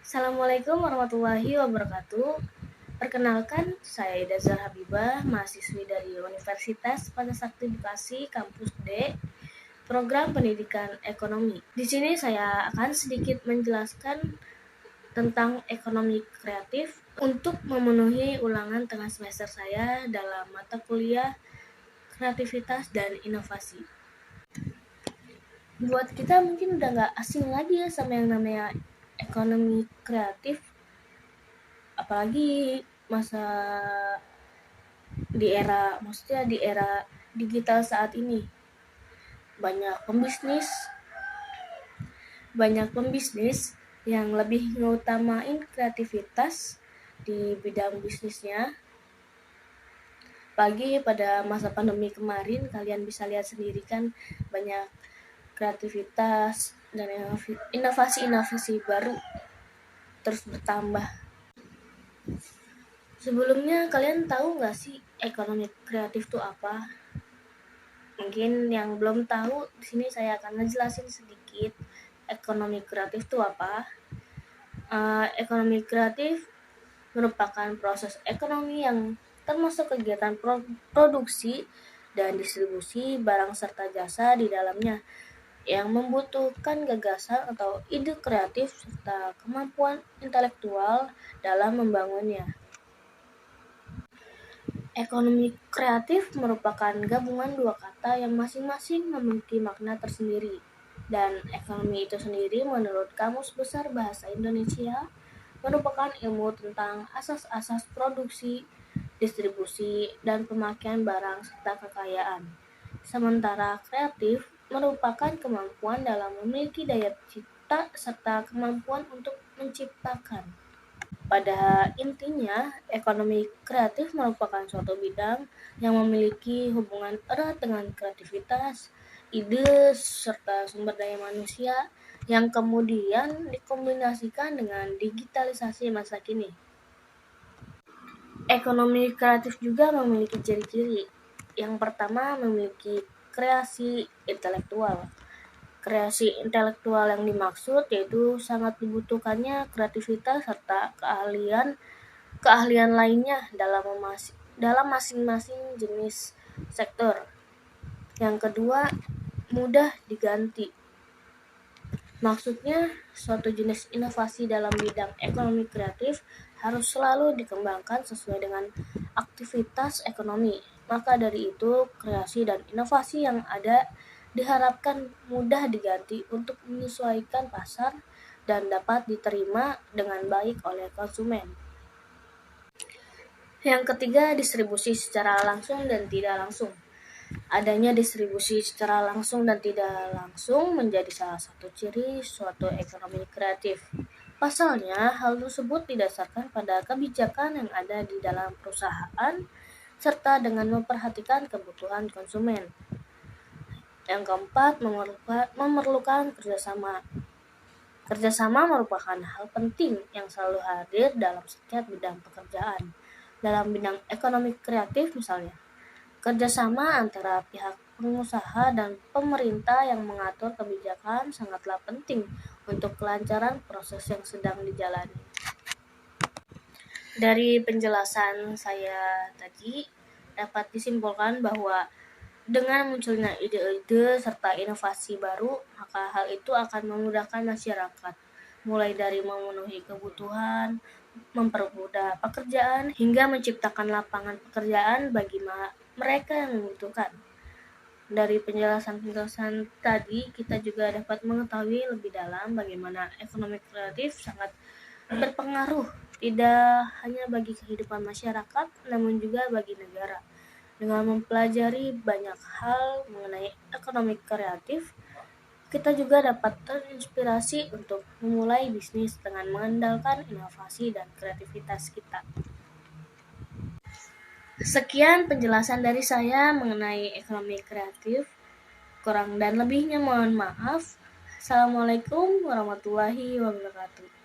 Assalamualaikum warahmatullahi wabarakatuh. Perkenalkan, saya Ida Zahra Habibah, mahasiswi dari Universitas Pancasakti Bekasi, Kampus D, Program Pendidikan Ekonomi. Di sini saya akan sedikit menjelaskan tentang ekonomi kreatif untuk memenuhi ulangan tengah semester saya dalam mata kuliah kreativitas dan inovasi. Buat kita mungkin udah gak asing lagi ya sama yang namanya ekonomi kreatif, apalagi di era digital saat ini. Banyak pembisnis yang lebih mengutamain kreativitas di bidang bisnisnya. Apalagi pada masa pandemi kemarin, kalian bisa lihat sendiri kan, banyak kreativitas dan inovasi-inovasi baru terus bertambah. Sebelumnya kalian tahu nggak sih ekonomi kreatif itu apa? Mungkin yang belum tahu, di sini saya akan ngejelasin sedikit ekonomi kreatif itu apa. Ekonomi kreatif merupakan proses ekonomi yang termasuk kegiatan produksi dan distribusi barang serta jasa di dalamnya, yang membutuhkan gagasan atau ide kreatif serta kemampuan intelektual dalam membangunnya. Ekonomi kreatif merupakan gabungan dua kata yang masing-masing memiliki makna tersendiri. Dan ekonomi itu sendiri menurut Kamus Besar Bahasa Indonesia merupakan ilmu tentang asas-asas produksi, distribusi, dan pemakaian barang serta kekayaan. Sementara kreatif merupakan kemampuan dalam memiliki daya cipta serta kemampuan untuk menciptakan. Pada intinya, ekonomi kreatif merupakan suatu bidang yang memiliki hubungan erat dengan kreativitas, ide, serta sumber daya manusia yang kemudian dikombinasikan dengan digitalisasi masa kini. Ekonomi kreatif juga memiliki ciri-ciri. Yang pertama, memiliki kreasi intelektual. Kreasi intelektual yang dimaksud yaitu sangat dibutuhkannya kreativitas serta keahlian lainnya dalam masing-masing jenis sektor. Yang kedua, mudah diganti. Maksudnya, suatu jenis inovasi dalam bidang ekonomi kreatif harus selalu dikembangkan sesuai dengan aktivitas ekonomi. Maka dari itu, kreasi dan inovasi yang ada diharapkan mudah diganti untuk menyesuaikan pasar dan dapat diterima dengan baik oleh konsumen. Yang ketiga, distribusi secara langsung dan tidak langsung. Adanya distribusi secara langsung dan tidak langsung menjadi salah satu ciri suatu ekonomi kreatif. Pasalnya, hal tersebut didasarkan pada kebijakan yang ada di dalam perusahaan serta dengan memperhatikan kebutuhan konsumen. Yang keempat, memerlukan kerjasama. Kerjasama merupakan hal penting yang selalu hadir dalam setiap bidang pekerjaan. Dalam bidang ekonomi kreatif misalnya, kerjasama antara pihak pengusaha dan pemerintah yang mengatur kebijakan sangatlah penting untuk kelancaran proses yang sedang dijalani. Dari penjelasan saya tadi, dapat disimpulkan bahwa dengan munculnya ide-ide serta inovasi baru, maka hal itu akan memudahkan masyarakat, mulai dari memenuhi kebutuhan, mempermudah pekerjaan, hingga menciptakan lapangan pekerjaan bagi mereka yang membutuhkan. Dari penjelasan tadi, kita juga dapat mengetahui lebih dalam bagaimana ekonomi kreatif sangat berpengaruh tidak hanya bagi kehidupan masyarakat, namun juga bagi negara. Dengan mempelajari banyak hal mengenai ekonomi kreatif, kita juga dapat terinspirasi untuk memulai bisnis dengan mengandalkan inovasi dan kreativitas kita. Sekian penjelasan dari saya mengenai ekonomi kreatif. Kurang dan lebihnya mohon maaf. Assalamualaikum warahmatullahi wabarakatuh.